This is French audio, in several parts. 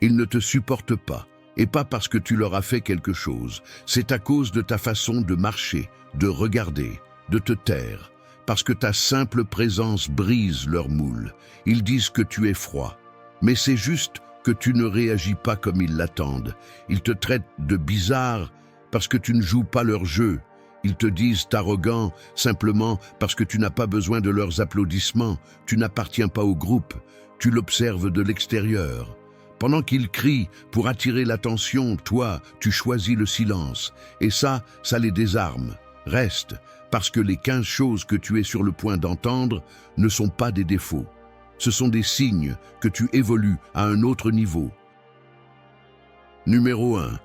Ils ne te supportent pas, et pas parce que tu leur as fait quelque chose. C'est à cause de ta façon de marcher, de regarder, de te taire, parce que ta simple présence brise leur moule. Ils disent que tu es froid, mais c'est juste que tu ne réagis pas comme ils l'attendent. Ils te traitent de bizarre parce que tu ne joues pas leur jeu. Ils te disent arrogant simplement parce que tu n'as pas besoin de leurs applaudissements. Tu n'appartiens pas au groupe, tu l'observes de l'extérieur. Pendant qu'ils crient pour attirer l'attention, toi, tu choisis le silence. Et ça les désarme. Reste, parce que les 15 choses que tu es sur le point d'entendre ne sont pas des défauts. Ce sont des signes que tu évolues à un autre niveau. Numéro 1.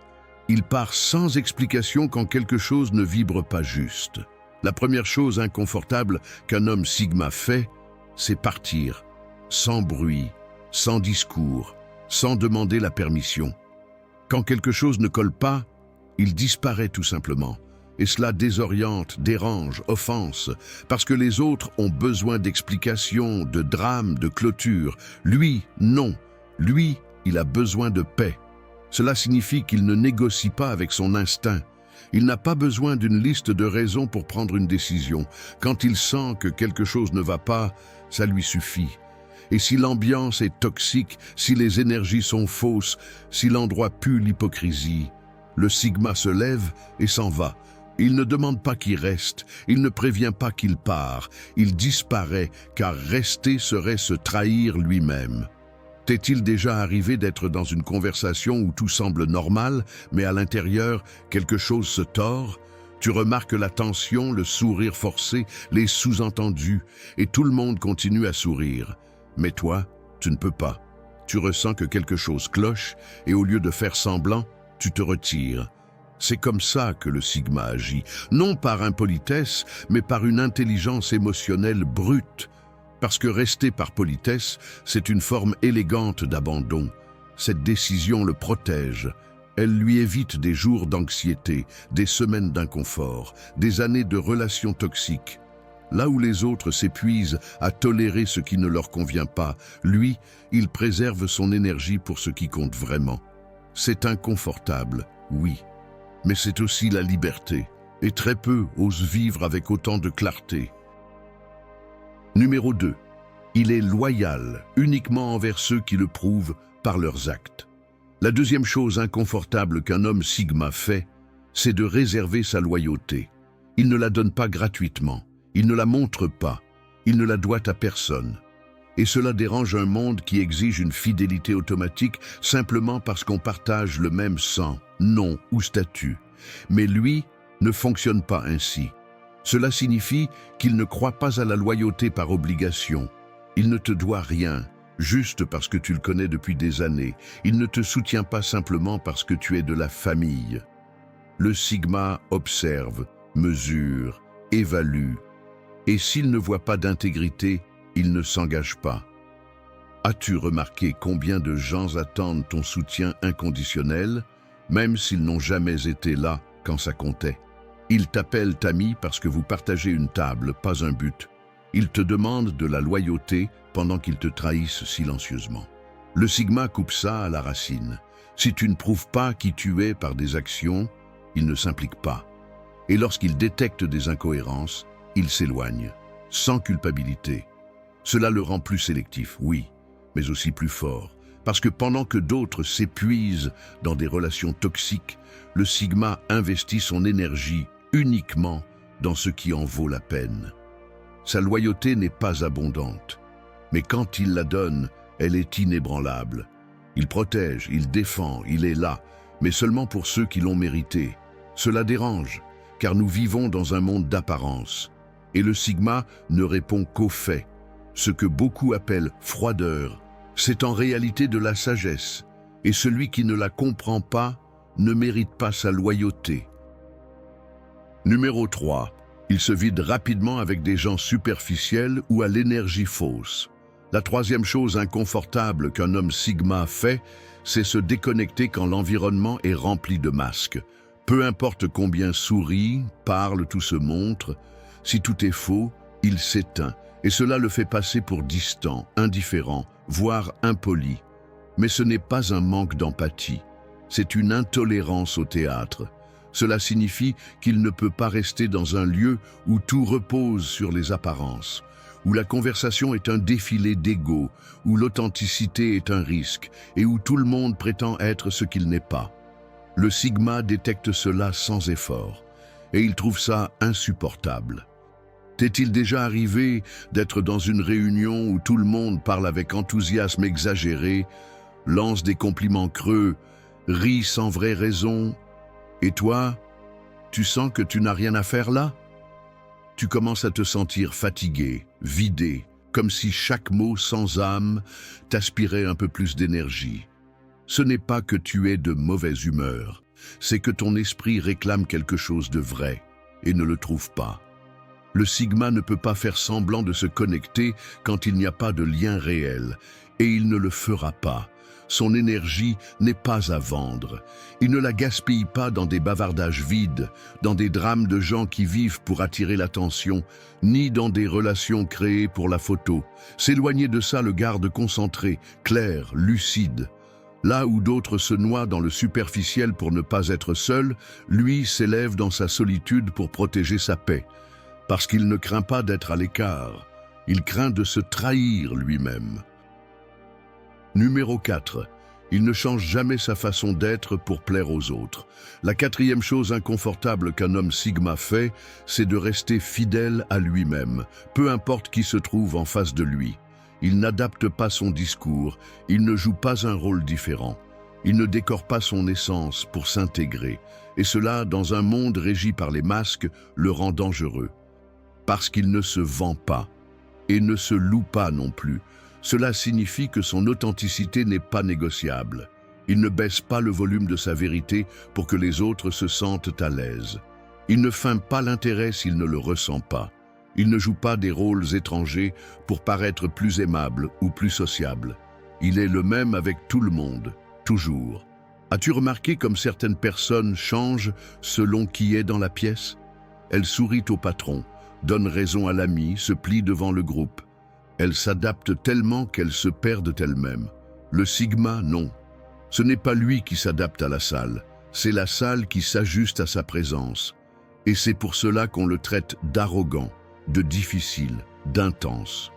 Il part sans explication quand quelque chose ne vibre pas juste. La première chose inconfortable qu'un homme Sigma fait, c'est partir, sans bruit, sans discours, sans demander la permission. Quand quelque chose ne colle pas, il disparaît tout simplement. Et cela désoriente, dérange, offense, parce que les autres ont besoin d'explications, de drames, de clôture. Lui, non. Lui, il a besoin de paix. Cela signifie qu'il ne négocie pas avec son instinct. Il n'a pas besoin d'une liste de raisons pour prendre une décision. Quand il sent que quelque chose ne va pas, ça lui suffit. Et si l'ambiance est toxique, si les énergies sont fausses, si l'endroit pue l'hypocrisie, le Sigma se lève et s'en va. Il ne demande pas qu'il reste, il ne prévient pas qu'il part, il disparaît car rester serait se trahir lui-même. T'est-il déjà arrivé d'être dans une conversation où tout semble normal, mais à l'intérieur, quelque chose se tord? Tu remarques la tension, le sourire forcé, les sous-entendus, et tout le monde continue à sourire. Mais toi, tu ne peux pas. Tu ressens que quelque chose cloche, et au lieu de faire semblant, tu te retires. C'est comme ça que le Sigma agit, non par impolitesse, mais par une intelligence émotionnelle brute. Parce que rester par politesse, c'est une forme élégante d'abandon. Cette décision le protège. Elle lui évite des jours d'anxiété, des semaines d'inconfort, des années de relations toxiques. Là où les autres s'épuisent à tolérer ce qui ne leur convient pas, lui, il préserve son énergie pour ce qui compte vraiment. C'est inconfortable, oui. Mais c'est aussi la liberté, et très peu osent vivre avec autant de clarté. Numéro 2. Il est loyal, uniquement envers ceux qui le prouvent par leurs actes. La deuxième chose inconfortable qu'un homme Sigma fait, c'est de réserver sa loyauté. Il ne la donne pas gratuitement, il ne la montre pas, il ne la doit à personne. Et cela dérange un monde qui exige une fidélité automatique simplement parce qu'on partage le même sang, nom ou statut. Mais lui ne fonctionne pas ainsi. Cela signifie qu'il ne croit pas à la loyauté par obligation. Il ne te doit rien, juste parce que tu le connais depuis des années. Il ne te soutient pas simplement parce que tu es de la famille. Le Sigma observe, mesure, évalue. Et s'il ne voit pas d'intégrité, il ne s'engage pas. As-tu remarqué combien de gens attendent ton soutien inconditionnel, même s'ils n'ont jamais été là quand ça comptait? Ils t'appellent ami parce que vous partagez une table, pas un but. Ils te demandent de la loyauté pendant qu'ils te trahissent silencieusement. Le Sigma coupe ça à la racine. Si tu ne prouves pas qui tu es par des actions, il ne s'implique pas. Et lorsqu'il détecte des incohérences, il s'éloigne, sans culpabilité. Cela le rend plus sélectif, oui, mais aussi plus fort. Parce que pendant que d'autres s'épuisent dans des relations toxiques, le Sigma investit son énergie uniquement dans ce qui en vaut la peine. Sa loyauté n'est pas abondante, mais quand il la donne, elle est inébranlable. Il protège, il défend, il est là, mais seulement pour ceux qui l'ont mérité. Cela dérange, car nous vivons dans un monde d'apparence, et le Sigma ne répond qu'aux faits. Ce que beaucoup appellent froideur, c'est en réalité de la sagesse, et celui qui ne la comprend pas ne mérite pas sa loyauté. Numéro 3. Il se vide rapidement avec des gens superficiels ou à l'énergie fausse. La troisième chose inconfortable qu'un homme Sigma fait, c'est se déconnecter quand l'environnement est rempli de masques. Peu importe combien sourit, parle, tout se montre, si tout est faux, il s'éteint. Et cela le fait passer pour distant, indifférent, voire impoli. Mais ce n'est pas un manque d'empathie, c'est une intolérance au théâtre. Cela signifie qu'il ne peut pas rester dans un lieu où tout repose sur les apparences, où la conversation est un défilé d'ego, où l'authenticité est un risque et où tout le monde prétend être ce qu'il n'est pas. Le Sigma détecte cela sans effort et il trouve ça insupportable. T'est-il déjà arrivé d'être dans une réunion où tout le monde parle avec enthousiasme exagéré, lance des compliments creux, rit sans vraie raison, et toi, tu sens que tu n'as rien à faire là? Tu commences à te sentir fatigué, vidé, comme si chaque mot sans âme t'aspirait un peu plus d'énergie. Ce n'est pas que tu es de mauvaise humeur, c'est que ton esprit réclame quelque chose de vrai et ne le trouve pas. Le Sigma ne peut pas faire semblant de se connecter quand il n'y a pas de lien réel, et il ne le fera pas. Son énergie n'est pas à vendre. Il ne la gaspille pas dans des bavardages vides, dans des drames de gens qui vivent pour attirer l'attention, ni dans des relations créées pour la photo. S'éloigner de ça le garde concentré, clair, lucide. Là où d'autres se noient dans le superficiel pour ne pas être seul, lui s'élève dans sa solitude pour protéger sa paix. Parce qu'il ne craint pas d'être à l'écart, il craint de se trahir lui-même. Numéro 4. Il ne change jamais sa façon d'être pour plaire aux autres. La quatrième chose inconfortable qu'un homme Sigma fait, c'est de rester fidèle à lui-même, peu importe qui se trouve en face de lui. Il n'adapte pas son discours, il ne joue pas un rôle différent. Il ne décore pas son essence pour s'intégrer, et cela, dans un monde régi par les masques, le rend dangereux. Parce qu'il ne se vend pas, et ne se loue pas non plus. Cela signifie que son authenticité n'est pas négociable. Il ne baisse pas le volume de sa vérité pour que les autres se sentent à l'aise. Il ne feint pas l'intérêt s'il ne le ressent pas. Il ne joue pas des rôles étrangers pour paraître plus aimable ou plus sociable. Il est le même avec tout le monde, toujours. As-tu remarqué comme certaines personnes changent selon qui est dans la pièce? Elle sourit au patron, donne raison à l'ami, se plie devant le groupe. Elles s'adaptent tellement qu'elles se perdent elles-mêmes. Le Sigma, non. Ce n'est pas lui qui s'adapte à la salle, c'est la salle qui s'ajuste à sa présence. Et c'est pour cela qu'on le traite d'arrogant, de difficile, d'intense.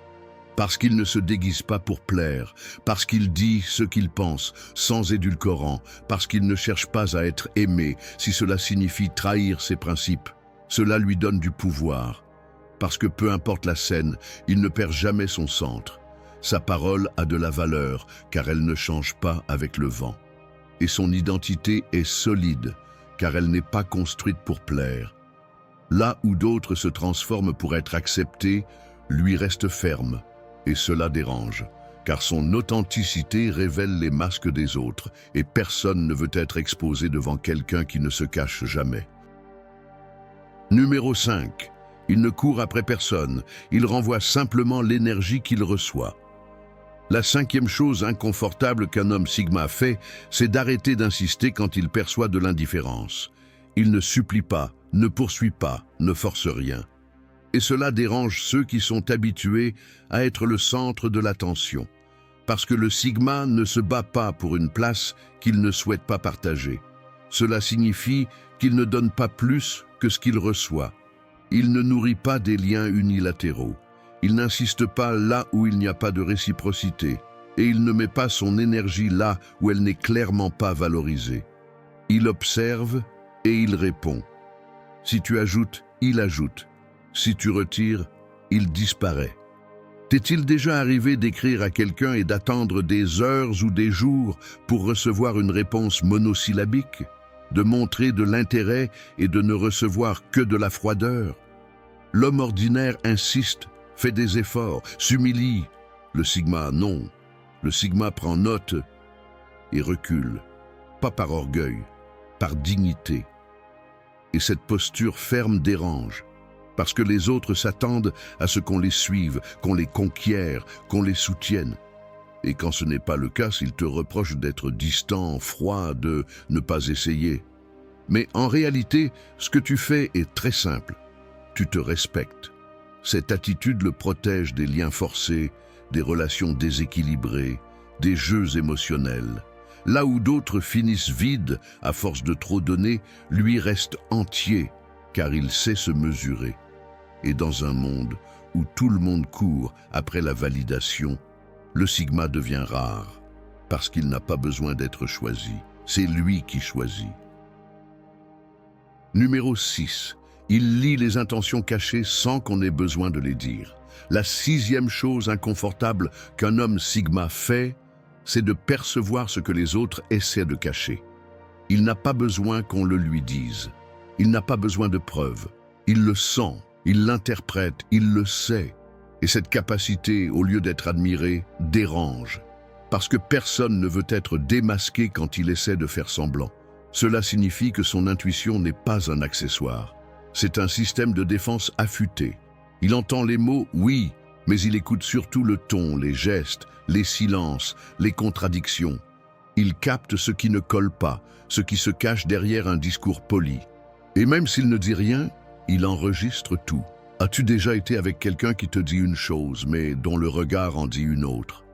Parce qu'il ne se déguise pas pour plaire, parce qu'il dit ce qu'il pense, sans édulcorant, parce qu'il ne cherche pas à être aimé, si cela signifie trahir ses principes. Cela lui donne du pouvoir. Parce que peu importe la scène, il ne perd jamais son centre. Sa parole a de la valeur, car elle ne change pas avec le vent. Et son identité est solide, car elle n'est pas construite pour plaire. Là où d'autres se transforment pour être acceptés, lui reste ferme, et cela dérange, car son authenticité révèle les masques des autres, et personne ne veut être exposé devant quelqu'un qui ne se cache jamais. Numéro 5. Il ne court après personne, il renvoie simplement l'énergie qu'il reçoit. La cinquième chose inconfortable qu'un homme Sigma fait, c'est d'arrêter d'insister quand il perçoit de l'indifférence. Il ne supplie pas, ne poursuit pas, ne force rien. Et cela dérange ceux qui sont habitués à être le centre de l'attention. Parce que le Sigma ne se bat pas pour une place qu'il ne souhaite pas partager. Cela signifie qu'il ne donne pas plus que ce qu'il reçoit. Il ne nourrit pas des liens unilatéraux. Il n'insiste pas là où il n'y a pas de réciprocité. Et il ne met pas son énergie là où elle n'est clairement pas valorisée. Il observe et il répond. Si tu ajoutes, il ajoute. Si tu retires, il disparaît. T'est-il déjà arrivé d'écrire à quelqu'un et d'attendre des heures ou des jours pour recevoir une réponse monosyllabique? De montrer de l'intérêt et de ne recevoir que de la froideur? L'homme ordinaire insiste, fait des efforts, s'humilie. Le Sigma, non. Le Sigma prend note et recule, pas par orgueil, par dignité. Et cette posture ferme dérange, parce que les autres s'attendent à ce qu'on les suive, qu'on les conquiert, qu'on les soutienne. Et quand ce n'est pas le cas, s'ils te reprochent d'être distant, froid, de ne pas essayer. Mais en réalité, ce que tu fais est très simple. Tu te respectes. Cette attitude le protège des liens forcés, des relations déséquilibrées, des jeux émotionnels. Là où d'autres finissent vides à force de trop donner, lui reste entier, car il sait se mesurer. Et dans un monde où tout le monde court après la validation, le Sigma devient rare, parce qu'il n'a pas besoin d'être choisi. C'est lui qui choisit. Numéro 6. Il lit les intentions cachées sans qu'on ait besoin de les dire. La 6e chose inconfortable qu'un homme Sigma fait, c'est de percevoir ce que les autres essaient de cacher. Il n'a pas besoin qu'on le lui dise. Il n'a pas besoin de preuves. Il le sent, il l'interprète, il le sait. Et cette capacité, au lieu d'être admirée, dérange. Parce que personne ne veut être démasqué quand il essaie de faire semblant. Cela signifie que son intuition n'est pas un accessoire. C'est un système de défense affûté. Il entend les mots, oui, mais il écoute surtout le ton, les gestes, les silences, les contradictions. Il capte ce qui ne colle pas, ce qui se cache derrière un discours poli. Et même s'il ne dit rien, il enregistre tout. As-tu déjà été avec quelqu'un qui te dit une chose, mais dont le regard en dit une autre?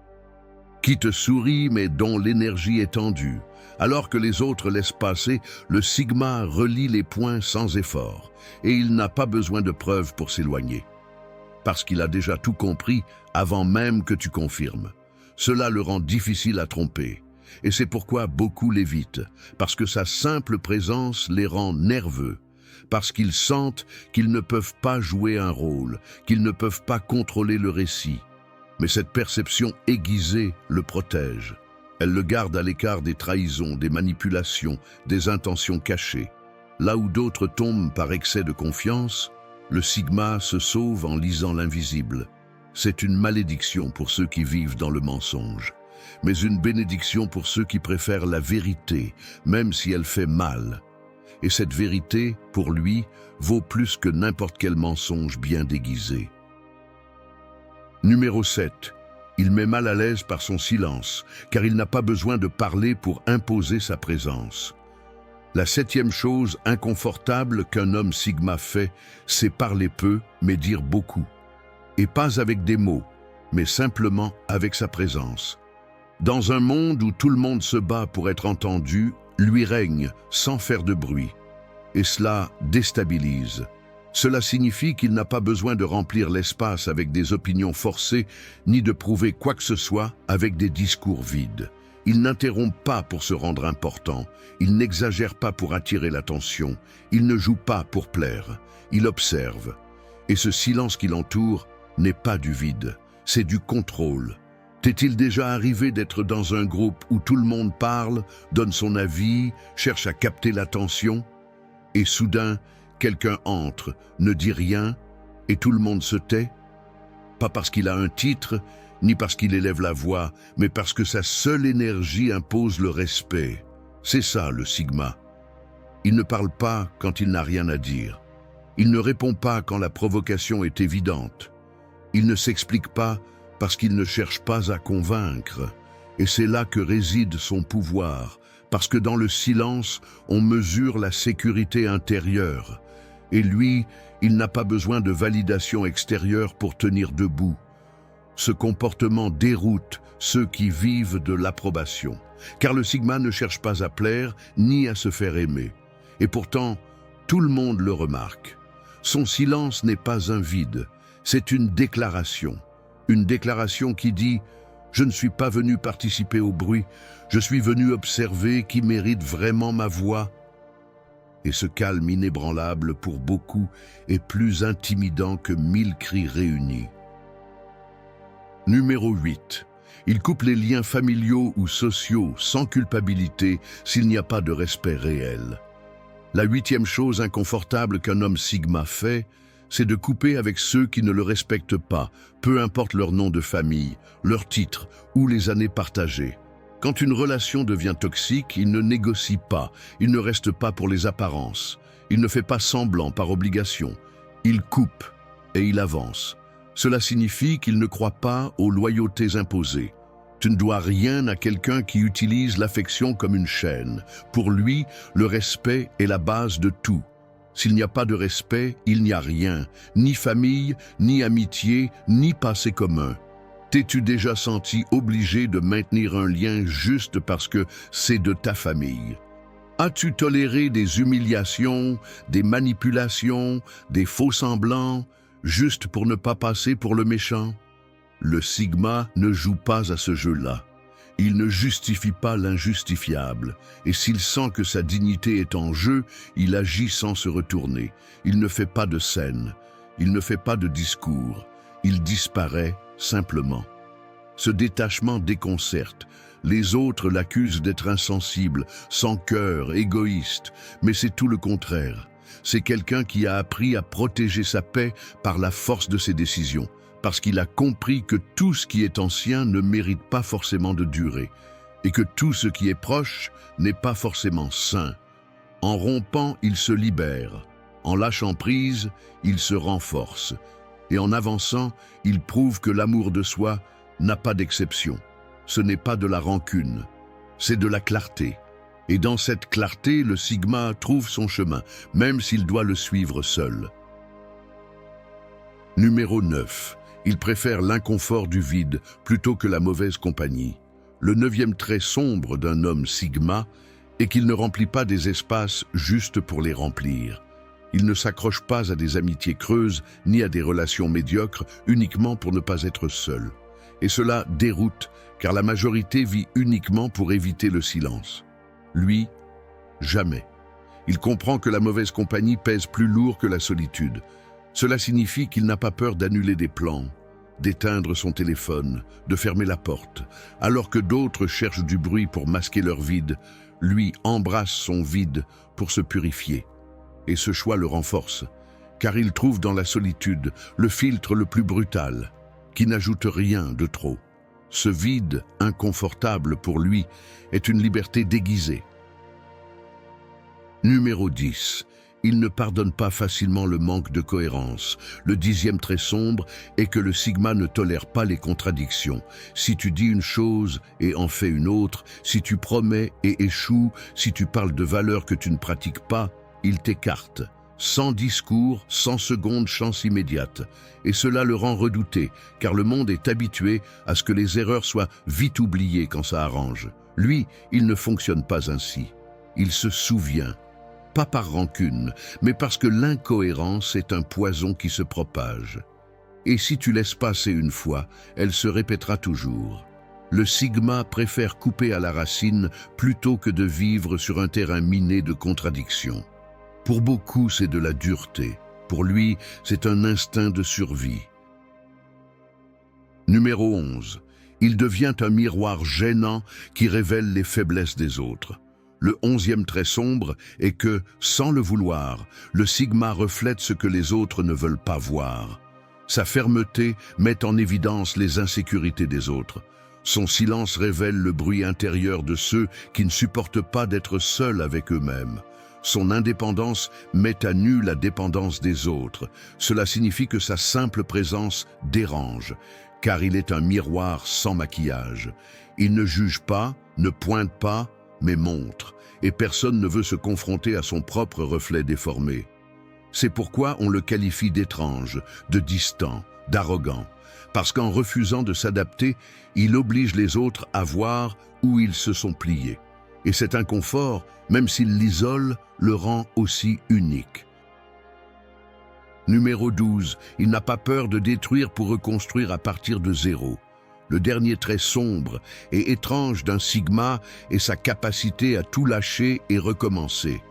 Qui te sourit, mais dont l'énergie est tendue? Alors que les autres laissent passer, le Sigma relie les points sans effort, et il n'a pas besoin de preuves pour s'éloigner. Parce qu'il a déjà tout compris avant même que tu confirmes. Cela le rend difficile à tromper. Et c'est pourquoi beaucoup l'évitent, parce que sa simple présence les rend nerveux, parce qu'ils sentent qu'ils ne peuvent pas jouer un rôle, qu'ils ne peuvent pas contrôler le récit. Mais cette perception aiguisée le protège. Elle le garde à l'écart des trahisons, des manipulations, des intentions cachées. Là où d'autres tombent par excès de confiance, le Sigma se sauve en lisant l'invisible. C'est une malédiction pour ceux qui vivent dans le mensonge, mais une bénédiction pour ceux qui préfèrent la vérité, même si elle fait mal. Et cette vérité, pour lui, vaut plus que n'importe quel mensonge bien déguisé. Numéro 7. Il met mal à l'aise par son silence, car il n'a pas besoin de parler pour imposer sa présence. La 7e chose inconfortable qu'un homme Sigma fait, c'est parler peu, mais dire beaucoup. Et pas avec des mots, mais simplement avec sa présence. Dans un monde où tout le monde se bat pour être entendu, lui règne sans faire de bruit. Et cela déstabilise. Cela signifie qu'il n'a pas besoin de remplir l'espace avec des opinions forcées, ni de prouver quoi que ce soit avec des discours vides. Il n'interrompt pas pour se rendre important, il n'exagère pas pour attirer l'attention, il ne joue pas pour plaire, il observe. Et ce silence qui l'entoure n'est pas du vide, c'est du contrôle. T'est-il déjà arrivé d'être dans un groupe où tout le monde parle, donne son avis, cherche à capter l'attention? Et soudain, quelqu'un entre, ne dit rien, et tout le monde se tait? Pas parce qu'il a un titre, ni parce qu'il élève la voix, mais parce que sa seule énergie impose le respect. C'est ça, le Sigma. Il ne parle pas quand il n'a rien à dire. Il ne répond pas quand la provocation est évidente. Il ne s'explique pas parce qu'il ne cherche pas à convaincre. Et c'est là que réside son pouvoir, parce que dans le silence, on mesure la sécurité intérieure. Et lui, il n'a pas besoin de validation extérieure pour tenir debout. Ce comportement déroute ceux qui vivent de l'approbation, car le Sigma ne cherche pas à plaire ni à se faire aimer. Et pourtant, tout le monde le remarque. Son silence n'est pas un vide, c'est une déclaration qui dit « Je ne suis pas venu participer au bruit, je suis venu observer qui mérite vraiment ma voix ». Et ce calme inébranlable pour beaucoup est plus intimidant que 1000 cris réunis. Numéro 8. Il coupe les liens familiaux ou sociaux sans culpabilité s'il n'y a pas de respect réel. La 8e chose inconfortable qu'un homme Sigma fait, c'est de couper avec ceux qui ne le respectent pas, peu importe leur nom de famille, leur titre ou les années partagées. Quand une relation devient toxique, il ne négocie pas, il ne reste pas pour les apparences, il ne fait pas semblant par obligation, il coupe et il avance. Cela signifie qu'il ne croit pas aux loyautés imposées. Tu ne dois rien à quelqu'un qui utilise l'affection comme une chaîne. Pour lui, le respect est la base de tout. S'il n'y a pas de respect, il n'y a rien, ni famille, ni amitié, ni passé commun. T'es-tu déjà senti obligé de maintenir un lien juste parce que c'est de ta famille? As-tu toléré des humiliations, des manipulations, des faux-semblants, juste pour ne pas passer pour le méchant? Le Sigma ne joue pas à ce jeu-là. Il ne justifie pas l'injustifiable, et s'il sent que sa dignité est en jeu, il agit sans se retourner. Il ne fait pas de scène, il ne fait pas de discours, il disparaît simplement. Ce détachement déconcerte. Les autres l'accusent d'être insensible, sans cœur, égoïste, mais c'est tout le contraire. C'est quelqu'un qui a appris à protéger sa paix par la force de ses décisions, parce qu'il a compris que tout ce qui est ancien ne mérite pas forcément de durer, et que tout ce qui est proche n'est pas forcément sain. En rompant, il se libère. En lâchant prise, il se renforce. Et en avançant, il prouve que l'amour de soi n'a pas d'exception. Ce n'est pas de la rancune, c'est de la clarté. Et dans cette clarté, le Sigma trouve son chemin, même s'il doit le suivre seul. Numéro 9. Il préfère l'inconfort du vide plutôt que la mauvaise compagnie. Le 9e trait sombre d'un homme Sigma est qu'il ne remplit pas des espaces juste pour les remplir. Il ne s'accroche pas à des amitiés creuses ni à des relations médiocres uniquement pour ne pas être seul. Et cela déroute, car la majorité vit uniquement pour éviter le silence. Lui, jamais. Il comprend que la mauvaise compagnie pèse plus lourd que la solitude. Cela signifie qu'il n'a pas peur d'annuler des plans, d'éteindre son téléphone, de fermer la porte. Alors que d'autres cherchent du bruit pour masquer leur vide, lui embrasse son vide pour se purifier. Et ce choix le renforce, car il trouve dans la solitude le filtre le plus brutal, qui n'ajoute rien de trop. Ce vide, inconfortable pour lui, est une liberté déguisée. Numéro 10. Il ne pardonne pas facilement le manque de cohérence. Le 10e trait sombre est que le Sigma ne tolère pas les contradictions. Si tu dis une chose et en fais une autre, si tu promets et échoues, si tu parles de valeurs que tu ne pratiques pas, il t'écarte. Sans discours, sans seconde chance immédiate. Et cela le rend redouté, car le monde est habitué à ce que les erreurs soient vite oubliées quand ça arrange. Lui, il ne fonctionne pas ainsi. Il se souvient, pas par rancune, mais parce que l'incohérence est un poison qui se propage. Et si tu laisses passer une fois, elle se répétera toujours. Le Sigma préfère couper à la racine plutôt que de vivre sur un terrain miné de contradictions. Pour beaucoup, c'est de la dureté. Pour lui, c'est un instinct de survie. Numéro 11. Il devient un miroir gênant qui révèle les faiblesses des autres. Le 11e trait sombre est que, sans le vouloir, le Sigma reflète ce que les autres ne veulent pas voir. Sa fermeté met en évidence les insécurités des autres. Son silence révèle le bruit intérieur de ceux qui ne supportent pas d'être seuls avec eux-mêmes. Son indépendance met à nu la dépendance des autres. Cela signifie que sa simple présence dérange, car il est un miroir sans maquillage. Il ne juge pas, ne pointe pas, mais montre, et personne ne veut se confronter à son propre reflet déformé. C'est pourquoi on le qualifie d'étrange, de distant, d'arrogant, parce qu'en refusant de s'adapter, il oblige les autres à voir où ils se sont pliés. Et cet inconfort, même s'il l'isole, le rend aussi unique. Numéro 12. Il n'a pas peur de détruire pour reconstruire à partir de zéro. Le dernier trait sombre et étrange d'un Sigma est sa capacité à tout lâcher et recommencer.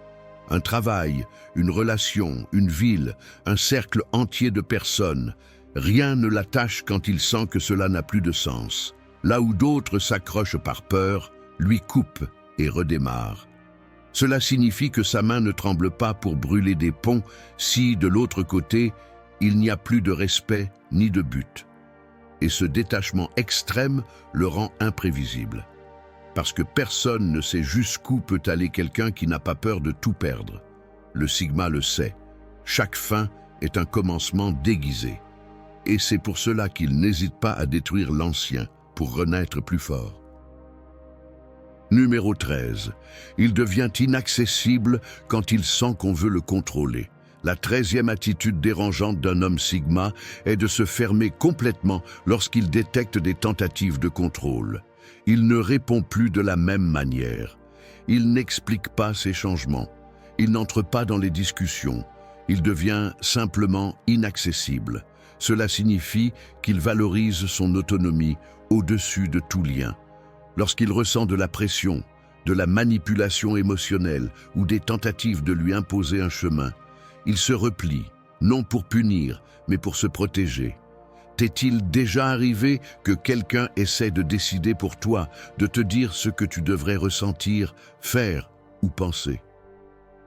Un travail, une relation, une ville, un cercle entier de personnes. Rien ne l'attache quand il sent que cela n'a plus de sens. Là où d'autres s'accrochent par peur, lui coupe et redémarre. Cela signifie que sa main ne tremble pas pour brûler des ponts si, de l'autre côté, il n'y a plus de respect ni de but. Et ce détachement extrême le rend imprévisible. Parce que personne ne sait jusqu'où peut aller quelqu'un qui n'a pas peur de tout perdre. Le Sigma le sait. Chaque fin est un commencement déguisé. Et c'est pour cela qu'il n'hésite pas à détruire l'ancien pour renaître plus fort. Numéro 13. Il devient inaccessible quand il sent qu'on veut le contrôler. La 13e attitude dérangeante d'un homme sigma est de se fermer complètement lorsqu'il détecte des tentatives de contrôle. Il ne répond plus de la même manière. Il n'explique pas ses changements. Il n'entre pas dans les discussions. Il devient simplement inaccessible. Cela signifie qu'il valorise son autonomie au-dessus de tout lien. Lorsqu'il ressent de la pression, de la manipulation émotionnelle ou des tentatives de lui imposer un chemin, il se replie, non pour punir, mais pour se protéger. T'est-il déjà arrivé que quelqu'un essaie de décider pour toi, de te dire ce que tu devrais ressentir, faire ou penser?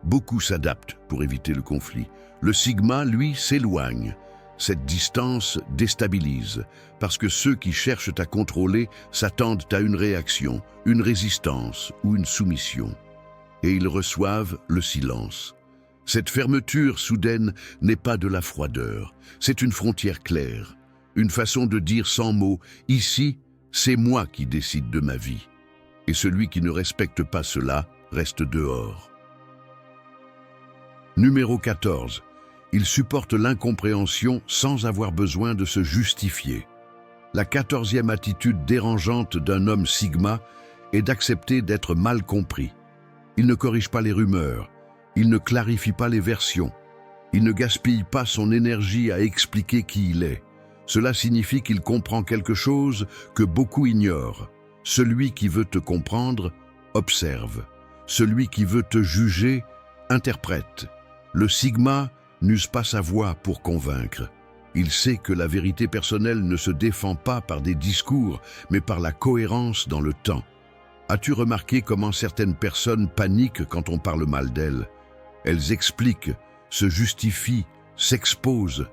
Beaucoup s'adaptent pour éviter le conflit. Le sigma, lui, s'éloigne. Cette distance déstabilise, parce que ceux qui cherchent à contrôler s'attendent à une réaction, une résistance ou une soumission. Et ils reçoivent le silence. Cette fermeture soudaine n'est pas de la froideur, c'est une frontière claire, une façon de dire sans mots, ici, c'est moi qui décide de ma vie. Et celui qui ne respecte pas cela reste dehors. Numéro 14. Il supporte l'incompréhension sans avoir besoin de se justifier. La 14e attitude dérangeante d'un homme sigma est d'accepter d'être mal compris. Il ne corrige pas les rumeurs. Il ne clarifie pas les versions. Il ne gaspille pas son énergie à expliquer qui il est. Cela signifie qu'il comprend quelque chose que beaucoup ignorent. Celui qui veut te comprendre, observe. Celui qui veut te juger, interprète. Le sigma n'use pas sa voix pour convaincre. Il sait que la vérité personnelle ne se défend pas par des discours, mais par la cohérence dans le temps. As-tu remarqué comment certaines personnes paniquent quand on parle mal d'elles? Elles expliquent, se justifient, s'exposent.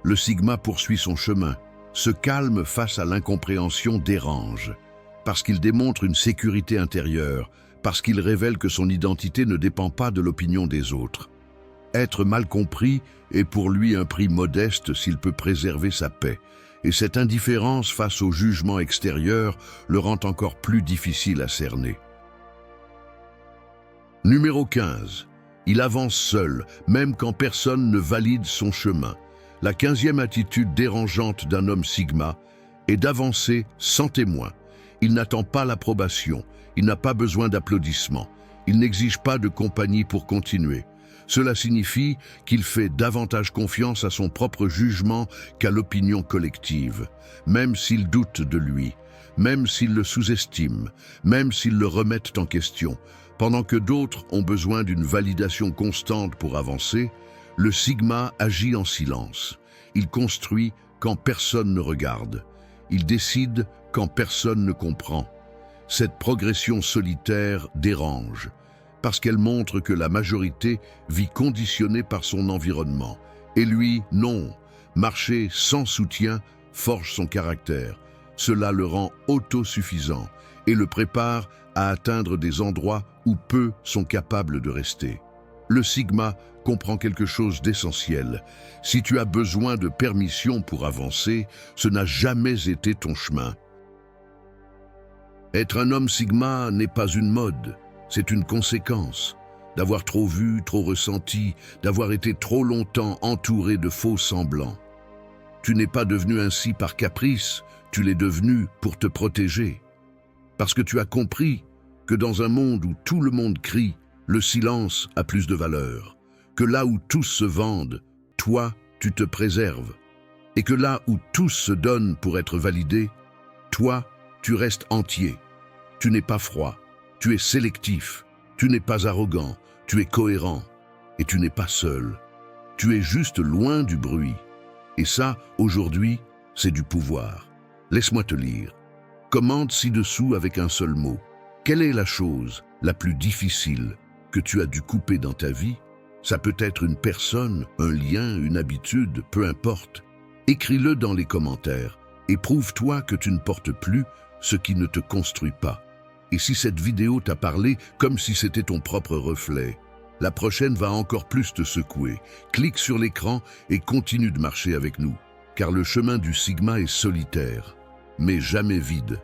Le sigma poursuit son chemin, se calme face à l'incompréhension dérange, parce qu'il démontre une sécurité intérieure, parce qu'il révèle que son identité ne dépend pas de l'opinion des autres. Être mal compris est pour lui un prix modeste s'il peut préserver sa paix, et cette indifférence face au jugement extérieur le rend encore plus difficile à cerner. Numéro 15. Il avance seul, même quand personne ne valide son chemin. La 15e attitude dérangeante d'un homme sigma est d'avancer sans témoin. Il n'attend pas l'approbation, il n'a pas besoin d'applaudissements, il n'exige pas de compagnie pour continuer. Cela signifie qu'il fait davantage confiance à son propre jugement qu'à l'opinion collective, même s'il doute de lui, même s'il le sous-estime, même s'ils le remettent en question. Pendant que d'autres ont besoin d'une validation constante pour avancer, le sigma agit en silence. Il construit quand personne ne regarde. Il décide quand personne ne comprend. Cette progression solitaire dérange, parce qu'elle montre que la majorité vit conditionnée par son environnement. Et lui, non. Marcher sans soutien forge son caractère. Cela le rend autosuffisant et le prépare à atteindre des endroits où peu sont capables de rester. Le sigma comprend quelque chose d'essentiel. Si tu as besoin de permission pour avancer, ce n'a jamais été ton chemin. Être un homme sigma n'est pas une mode, c'est une conséquence. D'avoir trop vu, trop ressenti, d'avoir été trop longtemps entouré de faux semblants. Tu n'es pas devenu ainsi par caprice, tu l'es devenu pour te protéger. Parce que tu as compris que dans un monde où tout le monde crie, le silence a plus de valeur. Que là où tous se vendent, toi, tu te préserves. Et que là où tous se donnent pour être validés, toi, tu restes entier. Tu n'es pas froid, tu es sélectif, tu n'es pas arrogant, tu es cohérent. Et tu n'es pas seul. Tu es juste loin du bruit. Et ça, aujourd'hui, c'est du pouvoir. Laisse-moi te lire. Commente ci-dessous avec un seul mot. Quelle est la chose la plus difficile que tu as dû couper dans ta vie? Ça peut être une personne, un lien, une habitude, peu importe. Écris-le dans les commentaires et prouve-toi que tu ne portes plus ce qui ne te construit pas. Et si cette vidéo t'a parlé comme si c'était ton propre reflet, la prochaine va encore plus te secouer. Clique sur l'écran et continue de marcher avec nous, car le chemin du sigma est solitaire, mais jamais vide.